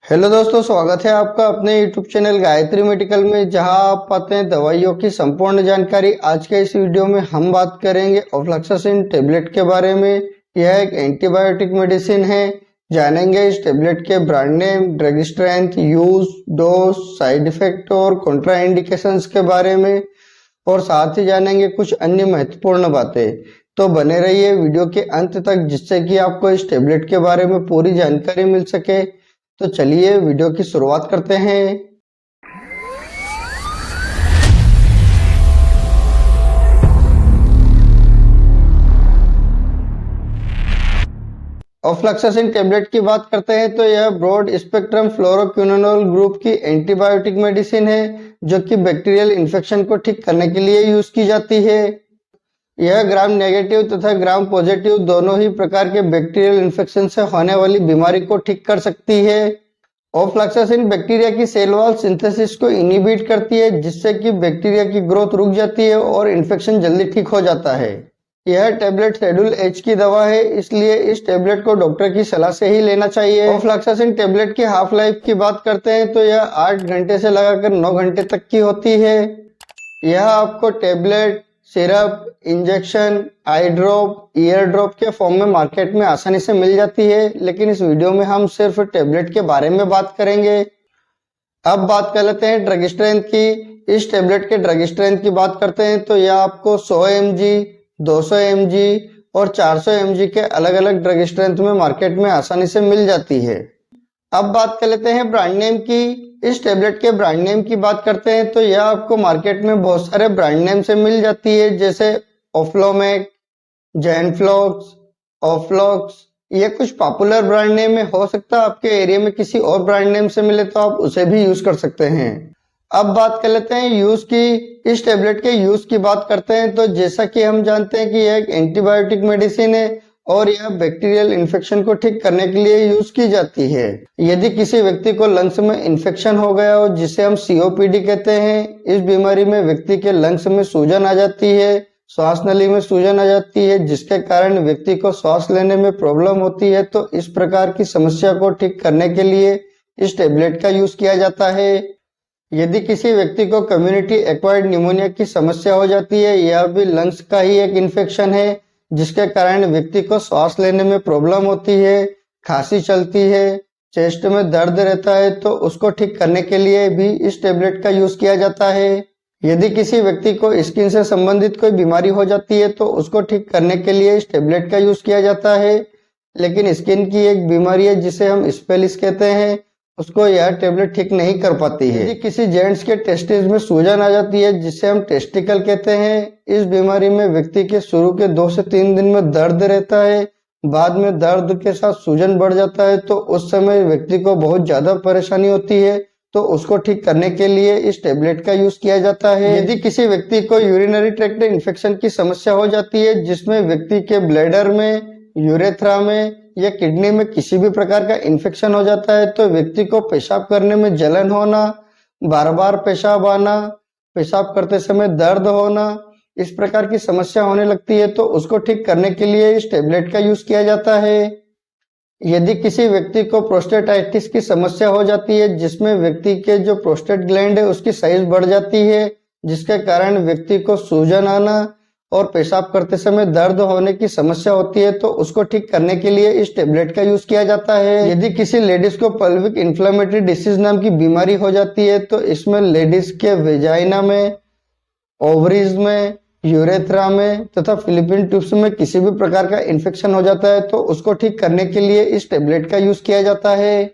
Hello दोस्तों, स्वागत है आपका अपने यूट्यूब चैनल गायत्री मेडिकल में, जहां आप पाते हैं दवाइयों की संपूर्ण जानकारी। आज के इस वीडियो में हम बात करेंगे ऑफ्लैक्सासिन टेबलेट के बारे में। यह एक एंटीबायोटिक मेडिसिन है। जानेंगे इस टेबलेट के brand name, drug strength, use, dose, side effect और कॉन्ट्रा इंडिकेशंस के बारे में, और साथ ही जानेंगे कुछ अन्य महत्वपूर्ण बातें। तो बने रहिए वीडियो के अंत तक, जिससे कि आपको इस टेबलेट के बारे में पूरी जानकारी मिल सके। तो चलिए वीडियो की शुरुआत करते हैं। ऑफ्लैक्सासिन टेबलेट की बात करते हैं तो यह ब्रॉड स्पेक्ट्रम फ्लोरोक्विनोलोल ग्रुप की एंटीबायोटिक मेडिसिन है, जो कि बैक्टीरियल इन्फेक्शन को ठीक करने के लिए यूज की जाती है। यह ग्राम नेगेटिव तथा ग्राम पॉजिटिव दोनों ही प्रकार के बैक्टीरियल इन्फेक्शन से होने वाली बीमारी को ठीक कर सकती है। ऑफ्लैक्सासिन बैक्टीरिया की सेल वॉल सिंथेसिस को इनिबिट करती है, जिससे कि बैक्टीरिया की ग्रोथ रुक जाती है और इन्फेक्शन जल्दी ठीक हो जाता है। यह टेबलेट शेड्यूल एच की दवा है, इसलिए इस टेबलेट को डॉक्टर की सलाह से ही लेना चाहिए। ऑफ्लैक्सासिन टेबलेट की हाफ लाइफ की बात करते हैं तो यह 8 घंटे से लगाकर 9 घंटे तक की होती है। यह आपको टेबलेट, सिरप, इंजेक्शन, आई ड्रॉप, ईयर ड्रॉप के फॉर्म में मार्केट में आसानी से मिल जाती है, लेकिन इस वीडियो में हम सिर्फ टेबलेट के बारे में बात करेंगे। अब बात कर लेते हैं ड्रग स्ट्रेंथ की। इस टेबलेट के ड्रग स्ट्रेंथ की बात करते हैं तो यह आपको 100 mg, 200 mg और 400 mg के अलग अलग ड्रग स्ट्रेंथ में मार्केट में आसानी से मिल जाती है। अब बात कर लेते हैं ब्रांड नेम की। इस टेबलेट के ब्रांड नेम की बात करते हैं तो यह आपको मार्केट में बहुत सारे ब्रांड नेम से मिल जाती है, जैसे ओफ्लोमेक, जैनफ्लॉक्स, ऑफ्लॉक्स। ये कुछ पॉपुलर ब्रांड नेम में हो सकता है आपके एरिया में किसी और ब्रांड नेम से मिले तो आप उसे भी यूज कर सकते हैं। अब बात कर लेते हैं यूज की। इस टेबलेट के यूज की बात करते हैं तो जैसा कि हम जानते हैं कि यह एक एंटीबायोटिक मेडिसिन है और यह बैक्टीरियल इन्फेक्शन को ठीक करने के लिए यूज की जाती है। यदि किसी व्यक्ति को लंग्स में इन्फेक्शन हो गया हो, जिसे हम सीओपीडी कहते हैं, इस बीमारी में व्यक्ति के लंग्स में सूजन आ जाती है, श्वास नली में सूजन आ जाती है, जिसके कारण व्यक्ति को श्वास लेने में प्रॉब्लम होती है, तो इस प्रकार की समस्या को ठीक करने के लिए इस टेबलेट का यूज किया जाता है। यदि किसी व्यक्ति को कम्युनिटी एक्वायर्ड निमोनिया की समस्या हो जाती है, यह भी लंग्स का ही एक इन्फेक्शन है, जिसके कारण व्यक्ति को श्वास लेने में प्रॉब्लम होती है, खांसी चलती है, चेस्ट में दर्द रहता है, तो उसको ठीक करने के लिए भी इस टेबलेट का यूज किया जाता है। यदि किसी व्यक्ति को स्किन से संबंधित कोई बीमारी हो जाती है तो उसको ठीक करने के लिए इस टेबलेट का यूज किया जाता है। लेकिन स्किन की एक बीमारी है जिसे हम स्पेलिस कहते हैं, उसको यह टेबलेट ठीक नहीं कर पाती है। यदि किसी जेंट्स के टेस्टिस में सूजन आ जाती है, जिसे हम टेस्टिकल कहते हैं, इस बीमारी में व्यक्ति के शुरू के 2 से 3 दिन में दर्द रहता है, बाद में दर्द के साथ सूजन बढ़ जाता है, तो उस समय व्यक्ति को बहुत ज्यादा परेशानी होती है, तो उसको ठीक करने के लिए इस टेबलेट का यूज किया जाता है। यदि किसी व्यक्ति को यूरिनरी ट्रैक्ट इन्फेक्शन की समस्या हो जाती है, जिसमें व्यक्ति के ब्लैडर में, यूरेथ्रा में या किडनी में किसी भी प्रकार का इन्फेक्शन हो जाता है, तो व्यक्ति को पेशाब करने में जलन होना, बार बार पेशाब आना, पेशाब करते समय दर्द होना, इस प्रकार की समस्या होने लगती है, तो उसको ठीक करने के लिए इस टेबलेट का यूज किया जाता है। यदि किसी व्यक्ति को प्रोस्टेटाइटिस की समस्या हो जाती है, जिसमें व्यक्ति के जो प्रोस्टेट ग्लैंड है उसकी साइज बढ़ जाती है, जिसके कारण व्यक्ति को सूजन आना और पेशाब करते समय दर्द होने की समस्या होती है, तो उसको ठीक करने के लिए इस टेबलेट का यूज किया जाता है। यदि किसी लेडीज को पेल्विक इन्फ्लेमेटरी डिसीज नाम की बीमारी हो जाती है, तो इसमें लेडीज के वेजाइना में, ओवरीज में, यूरेथ्रा में तथा फिलिपिन ट्यूब्स में किसी भी प्रकार का इन्फेक्शन हो जाता है, तो उसको ठीक करने के लिए इस टेबलेट का यूज किया जाता है।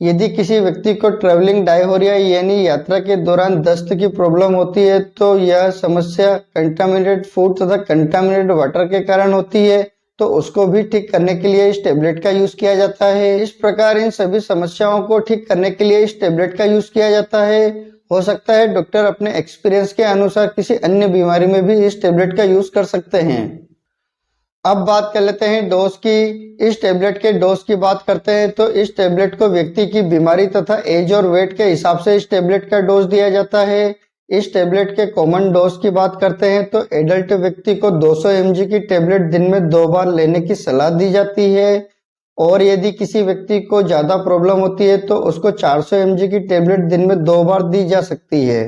यदि किसी व्यक्ति को ट्रेवलिंग डायहोरिया यानी यात्रा के दौरान दस्त की प्रॉब्लम होती है, तो यह समस्या कंटामिनेटेड फूड तथा कंटामिनेटेड वाटर के कारण होती है, तो उसको भी ठीक करने के लिए इस टेबलेट का यूज किया जाता है। इस प्रकार इन सभी समस्याओं को ठीक करने के लिए इस टेबलेट का यूज किया जाता है। हो सकता है डॉक्टर अपने एक्सपीरियंस के अनुसार किसी अन्य बीमारी में भी इस टेबलेट का यूज कर सकते हैं। अब बात कर लेते हैं डोज की। इस टेबलेट के डोज की बात करते हैं तो इस टेबलेट को व्यक्ति की बीमारी तथा एज और वेट के हिसाब से इस टेबलेट का डोज दिया जाता है। इस टेबलेट के कॉमन डोज की बात करते हैं तो एडल्ट व्यक्ति को 200 mg की टेबलेट दिन में 2 बार लेने की सलाह दी जाती है। और यदि किसी व्यक्ति को ज़्यादा प्रॉब्लम होती है तो उसको 400 mg की टेबलेट दिन में 2 बार दी जा सकती है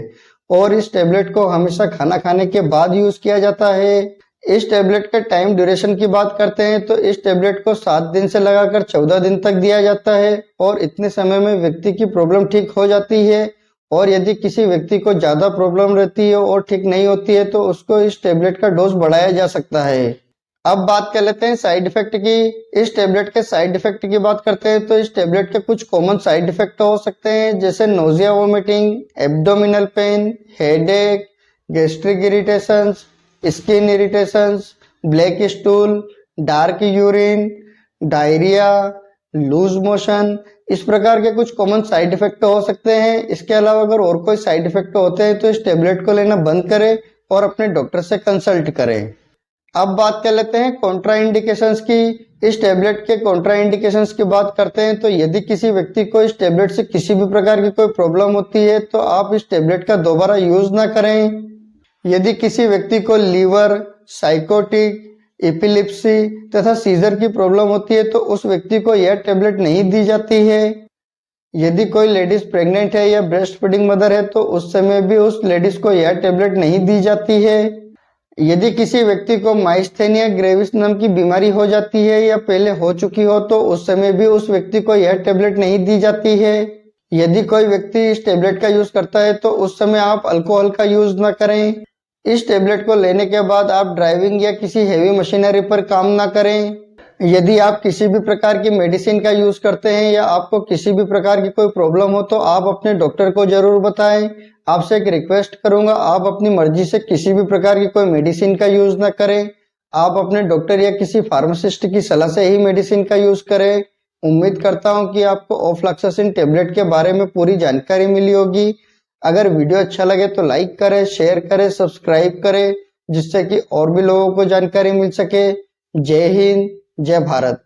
और इस टेबलेट को हमेशा खाना खाने के बाद यूज़ किया जाता है। इस टेबलेट के टाइम ड्यूरेशन की बात करते हैं तो इस टेबलेट को 7 दिन से लगाकर 14 दिन तक दिया जाता है और इतने समय में व्यक्ति की प्रॉब्लम ठीक हो जाती है। और यदि किसी व्यक्ति को ज़्यादा प्रॉब्लम रहती है और ठीक नहीं होती है तो उसको इस टेबलेट का डोज बढ़ाया जा सकता है। अब बात कर लेते हैं साइड इफेक्ट की। इस टेबलेट के साइड इफेक्ट की बात करते हैं तो इस टेबलेट के कुछ कॉमन साइड इफेक्ट हो सकते हैं, जैसे nausea, vomiting, abdominal pain, headache, gastric irritations, skin irritations, black stool, dark urine, diarrhoea, loose motion. इस प्रकार के कुछ कॉमन साइड इफेक्ट हो सकते हैं। इसके अलावा अगर और कोई साइड इफेक्ट होते हैं तो इस टेबलेट को लेना बंद करें और अपने डॉक्टर से कंसल्ट करें। अब बात कर लेते हैं कॉन्ट्रा इंडिकेशंस की। इस टेबलेट के कॉन्ट्रा इंडिकेशंस की बात करते हैं तो यदि किसी व्यक्ति को इस टेबलेट से किसी भी प्रकार की कोई प्रॉब्लम होती है तो आप इस टेबलेट का दोबारा यूज ना करें। यदि किसी व्यक्ति को लीवर, साइकोटिक, एपिलिप्सी तथा सीजर की प्रॉब्लम होती है तो उस व्यक्ति को यह टेबलेट नहीं दी जाती है। यदि कोई लेडीज प्रेग्नेंट है या ब्रेस्ट फीडिंग मदर है तो उस समय भी उस लेडीज को यह टेबलेट नहीं दी जाती है। यदि किसी व्यक्ति को माइस्थेनिया ग्रेविस नाम की बीमारी हो जाती है या पहले हो चुकी हो तो उस समय भी उस व्यक्ति को यह टेबलेट नहीं दी जाती है। यदि कोई व्यक्ति इस टेबलेट का यूज करता है तो उस समय आप अल्कोहल का यूज ना करें। इस टेबलेट को लेने के बाद आप ड्राइविंग या किसी हेवी मशीनरी पर काम ना करें। यदि आप किसी भी प्रकार की मेडिसिन का यूज करते हैं या आपको किसी भी प्रकार की कोई प्रॉब्लम हो तो आप अपने डॉक्टर को जरूर बताएं। आपसे एक रिक्वेस्ट करूंगा, आप अपनी मर्जी से किसी भी प्रकार की कोई मेडिसिन का यूज ना करें। आप अपने डॉक्टर या किसी फार्मासिस्ट की सलाह से ही मेडिसिन का यूज करें। उम्मीद करता हूं कि आपको ऑफ्लैक्सासिन टेबलेट के बारे में पूरी जानकारी मिली होगी। अगर वीडियो अच्छा लगे तो लाइक करें, शेयर करें, सब्सक्राइब करें, जिससे कि और भी लोगों को जानकारी मिल सके। जय हिंद, जय भारत।